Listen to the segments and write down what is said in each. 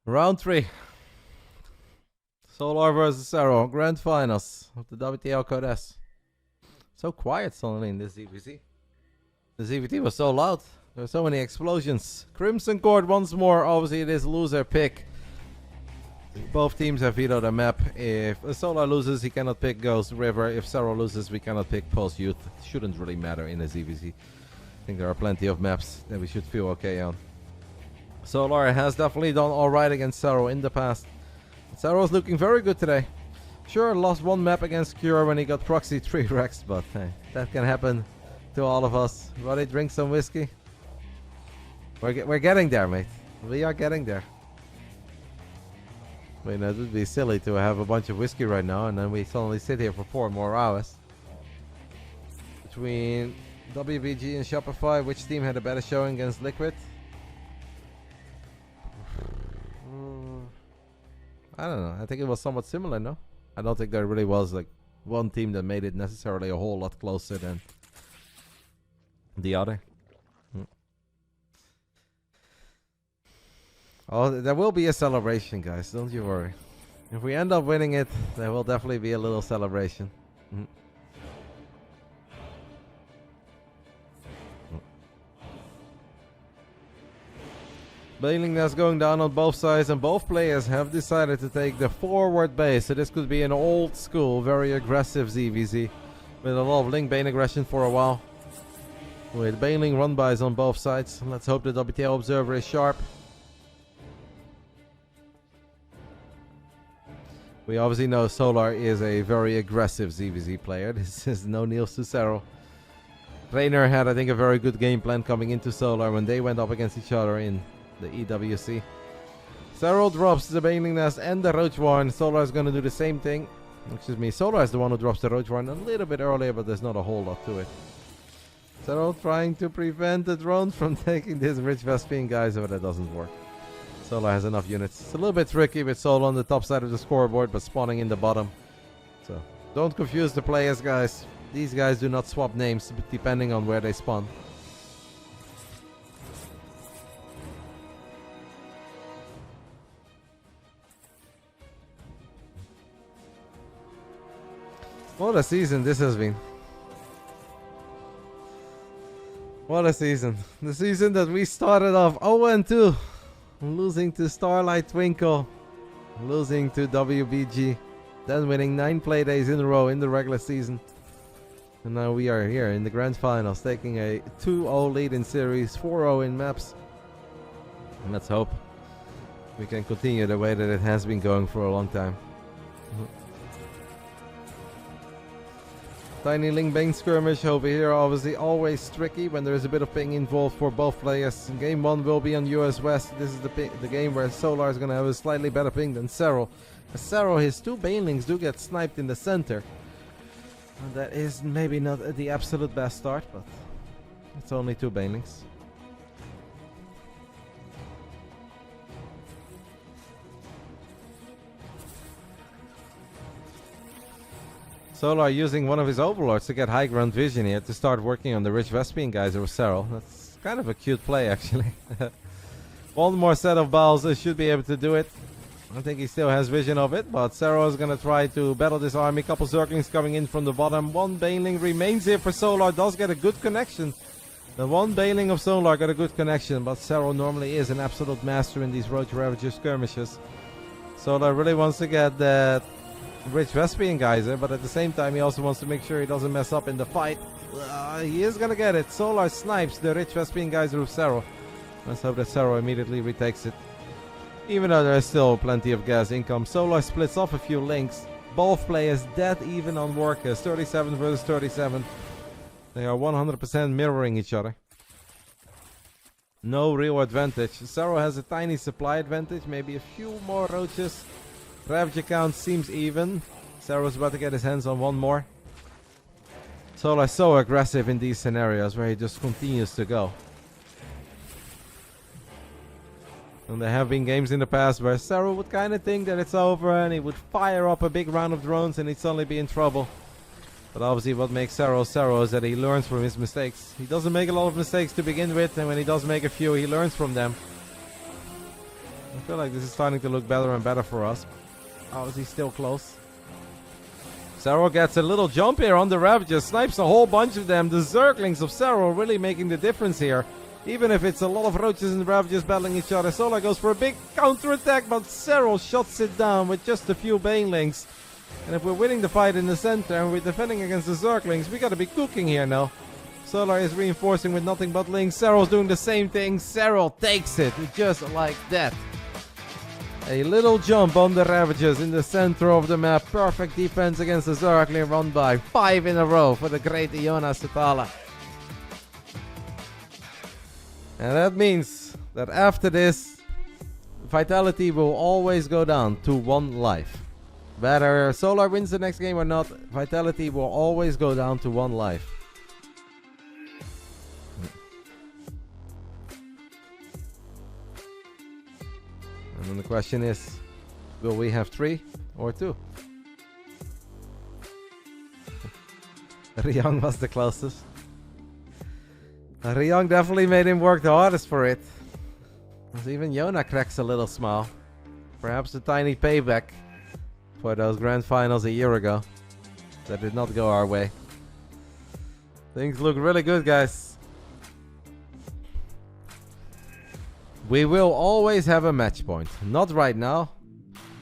Round 3. Solar versus Serral. Grand finals of the WTL Code S. So quiet suddenly in this ZVZ. The ZVT was so loud. There were so many explosions. Crimson Court once more. Obviously it is loser pick. Both teams have vetoed a map. If Solar loses, he cannot pick Ghost River. If Serral loses, we cannot pick Pulse Youth. It shouldn't really matter in a ZVZ. I think there are plenty of maps that we should feel okay on. Solar has definitely done alright against Serral in the past. Serral's looking very good today. Sure, lost one map against Cure when he got proxy 3 wrecks, but hey, that can happen to all of us. Roddy, drink some whiskey? We're getting there, mate. We are getting there. I mean, it would be silly to have a bunch of whiskey right now and then we suddenly sit here for 4 more hours. Between WBG and Shopify, which team had a better showing against Liquid? I don't know. I think it was somewhat similar, no? I don't think there really was like one team that made it necessarily a whole lot closer than the other. Oh, there will be a celebration, guys. Don't you worry. If we end up winning it, there will definitely be a little celebration. Bailing that's going down on both sides, and both players have decided to take the forward base. So this could be an old school, very aggressive ZVZ with a lot of link bane aggression for a while. With bailing run-bys on both sides. Let's hope the WTL observer is sharp. We obviously know Solar is a very aggressive ZVZ player. This is no Niels to Serral. Reynor had, I think, a very good game plan coming into Solar when they went up against each other in the EWC. Serral drops the Bailing Nest and the Roach Warren. Solar is going to do the same thing. Excuse me, Solar is the one who drops the Roach Warren a little bit earlier, but there's not a whole lot to it. Serral trying to prevent the drones from taking this Rich Vespian guys, but that doesn't work. Solar has enough units. It's a little bit tricky with Solar on the top side of the scoreboard, but spawning in the bottom. So don't confuse the players, guys. These guys do not swap names depending on where they spawn. What a season this has been. What a season. The season that we started off 0-2. Losing to Starlight Twinkle. Losing to WBG. Then winning 9 play days in a row in the regular season. And now we are here in the grand finals, taking a 2-0 lead in series, 4-0 in maps. And let's hope we can continue the way that it has been going for a long time. Tiny Ling Bang skirmish over here, obviously always tricky when there is a bit of ping involved for both players. Game 1 will be on US West. This is the game where Solar is going to have a slightly better ping than Serral. Serral, his 2 Banelings do get sniped in the center. And that is maybe not the absolute best start, but it's only 2 Banelings. Solar using one of his overlords to get high ground vision here to start working on the Rich Vespian guys over Serral. That's kind of a cute play, actually. One more set of balls should be able to do it. I think he still has vision of it, but Serral is going to try to battle this army. Couple Zerglings coming in from the bottom. 1 Baneling remains here for Solar. Does get a good connection. The 1 Baneling of Solar got a good connection, but Serral normally is an absolute master in these Roach Ravager skirmishes. Solar really wants to get that Rich Vespian geyser, but at the same time he also wants to make sure he doesn't mess up in the fight. He is gonna get it. Solar snipes the Rich Vespian geyser with Serral. Let's hope that Serral immediately retakes it. Even though there is still plenty of gas income, Solar splits off a few links. Both players dead even on workers. 37 versus 37. They are 100% mirroring each other. No real advantage. Serral has a tiny supply advantage, maybe a few more roaches. Ravager count seems even. Serral's about to get his hands on 1 more. Solar is so aggressive in these scenarios where he just continues to go. And there have been games in the past where Serral would kind of think that it's over and he would fire up a big round of drones and he'd suddenly be in trouble. But obviously what makes Serral Serral is that he learns from his mistakes. He doesn't make a lot of mistakes to begin with, and when he does make a few, he learns from them. I feel like this is starting to look better and better for us. Obviously still close. Serral gets a little jump here on the Ravages. Snipes a whole bunch of them. The Zerglings of Serral really making the difference here. Even if it's a lot of Roaches and Ravages battling each other. Solar goes for a big counterattack, but Serral shuts it down with just a few Banelings. And if we're winning the fight in the center and we're defending against the Zerglings, we gotta be cooking here now. Solar is reinforcing with nothing but Lings. Serral's doing the same thing. Serral takes it just like that. A little jump on the Ravages in the center of the map. Perfect defense against the Zergling run by. 5 in a row for the great Iona Setala. And that means that after this, vitality will always go down to 1 life. Whether Solar wins the next game or not, vitality will always go down to 1 life. And then the question is, will we have 3 or 2? Ryong was the closest. Ryong definitely made him work the hardest for it. Even Yona cracks a little smile. Perhaps a tiny payback for those grand finals a year ago that did not go our way. Things look really good, guys. We will always have a match point. Not right now.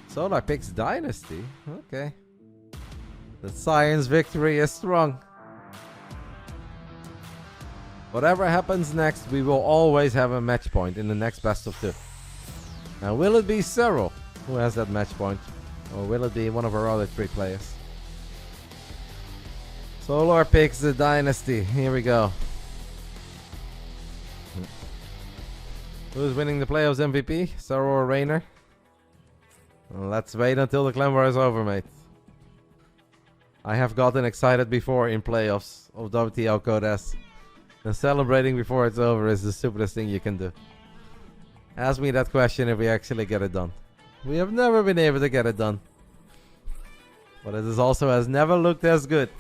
Solar picks Dynasty. Okay. The Science victory is strong. Whatever happens next, we will always have a match point in the next best of 2. Now, will it be Serral who has that match point? Or will it be one of our other 3 players? Solar picks the Dynasty. Here we go. Who's winning the playoffs MVP? Serral or Reynor? Let's wait until the clan war is over, mate. I have gotten excited before in playoffs of WTL Code S. And celebrating before it's over is the stupidest thing you can do. Ask me that question if we actually get it done. We have never been able to get it done. But it also has never looked as good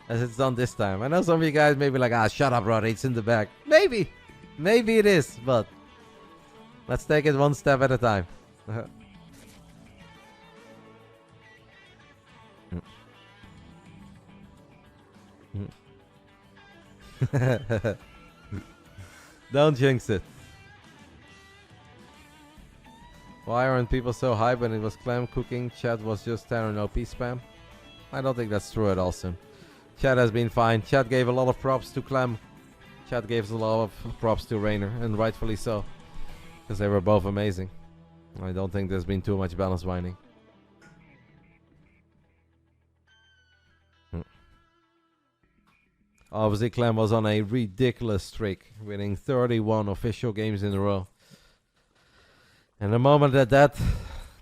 as it's done this time. I know some of you guys may be like, shut up, Roddy, it's in the bag. Maybe. Maybe it is, but let's take it one step at a time. Don't jinx it. Why aren't people so hyped when it was clam cooking? Chat was just Terran OP spam. I don't think that's true at all, Sim. Chat has been fine. Chat gave a lot of props to Clam. Chat gave a lot of props to Reynor, and rightfully so. Because they were both amazing. I don't think there's been too much balance whining. Obviously, Clem was on a ridiculous streak, winning 31 official games in a row. And the moment that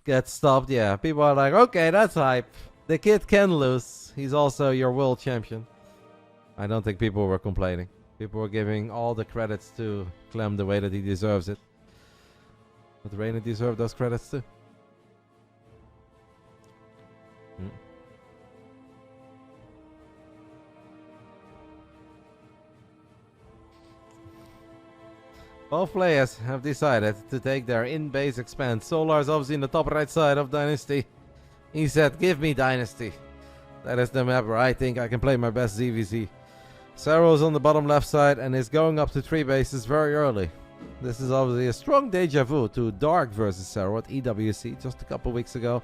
gets stopped, yeah, people are like, okay, that's hype. The kid can lose. He's also your world champion. I don't think people were complaining. People were giving all the credits to Clem the way that he deserves it. But Reynor deserved those credits too. Both players have decided to take their in-base expand. Solar is obviously in the top right side of Dynasty. He said, give me Dynasty. That is the map where I think I can play my best ZVZ. Serral is on the bottom left side and is going up to 3 bases very early. This is obviously a strong deja vu to Dark versus Serral at EWC just a couple weeks ago,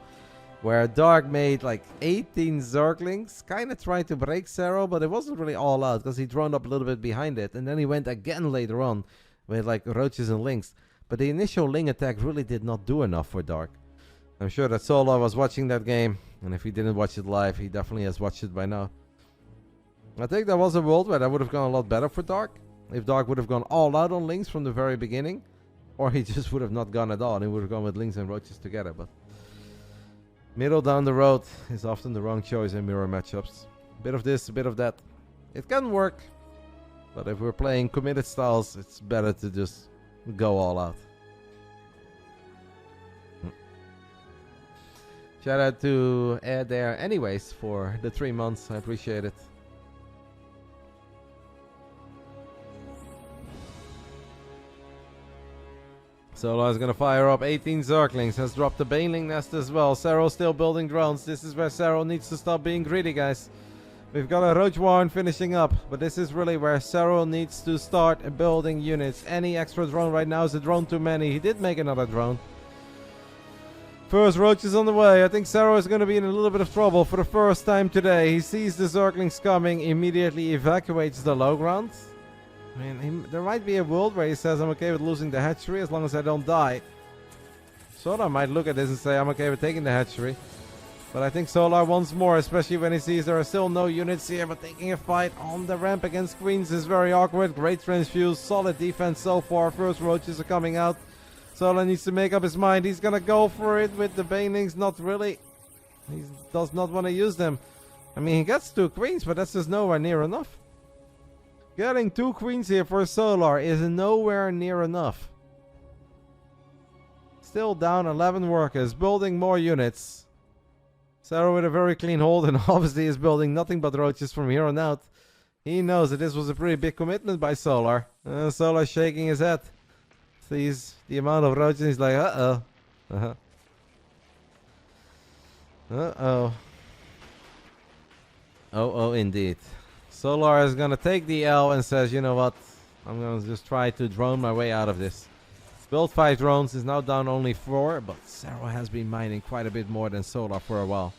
where Dark made like 18 Zerglings, kind of tried to break Serral, but it wasn't really all out because he droned up a little bit behind it, and then he went again later on with like Roaches and Lings. But the initial Ling attack really did not do enough for Dark. I'm sure that Solar was watching that game, and if he didn't watch it live, he definitely has watched it by now. I think there was a world where that would have gone a lot better for Dark. If Dark would have gone all out on Lings from the very beginning, or he just would have not gone at all and he would have gone with Lings and Roaches together. But middle down the road is often the wrong choice in mirror matchups. A bit of this, a bit of that. It can work, but if we're playing committed styles, it's better to just go all out. Shout out to Ed there anyways for the 3 months. I appreciate it. Solar is gonna fire up 18 Zerglings. Has dropped the Baneling nest as well. Serral still building drones. This is where Serral needs to stop being greedy, guys. We've got a Roach Warren finishing up, but this is really where Serral needs to start building units. Any extra drone right now is a drone too many. He did make another drone. First Roach is on the way. I think Serral is going to be in a little bit of trouble for the first time today. He sees the Zerglings coming, immediately evacuates the low ground. I mean, there might be a world where he says, I'm okay with losing the hatchery as long as I don't die. Solar might look at this and say, I'm okay with taking the hatchery. But I think Solar wants more, especially when he sees there are still no units here. But taking a fight on the ramp against Queens is very awkward. Great transfuse, solid defense so far. First Roaches are coming out. Solar needs to make up his mind. He's gonna go for it with the Banelings. Not really. He does not want to use them. I mean, he gets 2 Queens, but that's just nowhere near enough. Getting 2 Queens here for Solar is nowhere near enough. Still down 11 workers, building more units. Serral with a very clean hold and obviously is building nothing but roaches from here on out. He knows that this was a pretty big commitment by Solar. Solar shaking his head. Sees the amount of roaches and he's like, uh-oh. Uh-oh. Oh, indeed. Solar is gonna take the L and says, you know what? I'm gonna just try to drone my way out of this. Built 5 drones, is now down only 4, but Serral has been mining quite a bit more than Solar for a while.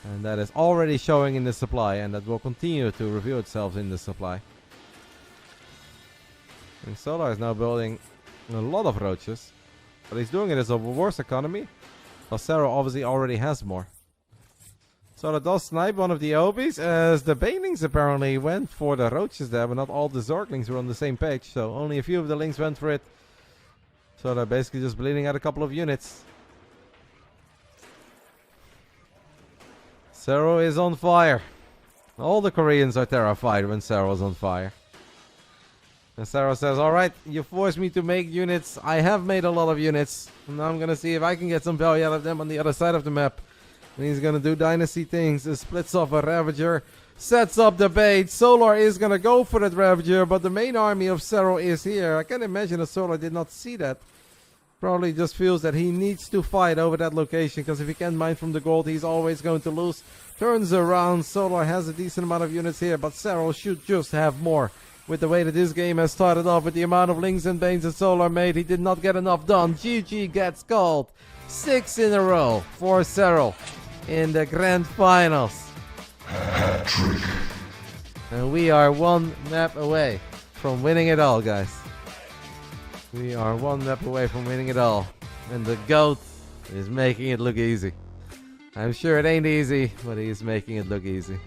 And that is already showing in the supply, and that will continue to reveal itself in the supply. And Solar is now building a lot of roaches, but he's doing it as a worse economy, while Serral obviously already has more. Solar does snipe one of the Obies, as the Banelings apparently went for the roaches there, but not all the Zerglings were on the same page, so only a few of the Lings went for it. So they're basically just bleeding out a couple of units. Serral is on fire. All the Koreans are terrified when Serral's on fire. And Serral says, alright, you forced me to make units. I have made a lot of units. And now I'm gonna see if I can get some value out of them on the other side of the map. And he's gonna do dynasty things. He splits off a Ravager. Sets up the bait. Solar is gonna go for that Ravager, but the main army of Serral is here. I can imagine that Solar did not see that. Probably just feels that he needs to fight over that location, because if he can't mine from the gold, he's always going to lose. Turns around. Solar has a decent amount of units here, but Serral should just have more. With the way that this game has started off, with the amount of Lings and Banes that Solar made, he did not get enough done. GG gets called. 6 in a row for Serral in the grand finals. Hat-trick. And we are 1 map away from winning it all, guys. We are 1 map away from winning it all. And the GOAT is making it look easy. I'm sure it ain't easy, but he is making it look easy.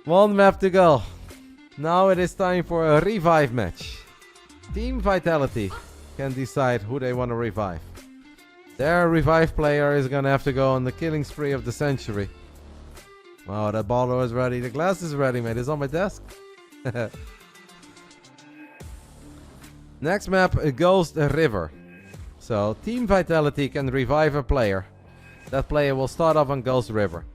1 map to go. Now it is time for a revive match. Team Vitality can decide who they want to revive. Their revive player is gonna have to go on the killing spree of the century. Oh, that baller is ready. The glass is ready, mate. It's on my desk. Next map, Ghost River. So, Team Vitality can revive a player. That player will start off on Ghost River.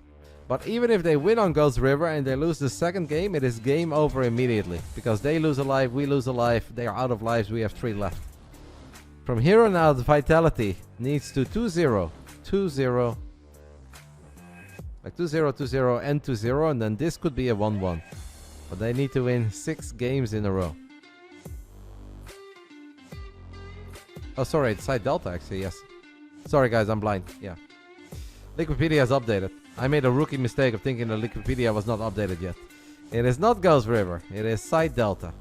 But even if they win on Ghost River and they lose the second game, it is game over immediately. Because they lose a life, we lose a life. They are out of lives, we have 3 left. From here on out, Vitality needs to 2-0. 2-0. Like 2-0, 2-0, and 2-0. And then this could be a 1-1. But they need to win 6 games in a row. Oh, sorry, it's Side Delta actually, yes. Sorry guys, I'm blind, yeah. Liquipedia is updated. I made a rookie mistake of thinking that Liquipedia was not updated yet. It is not Ghost River, it is Side Delta.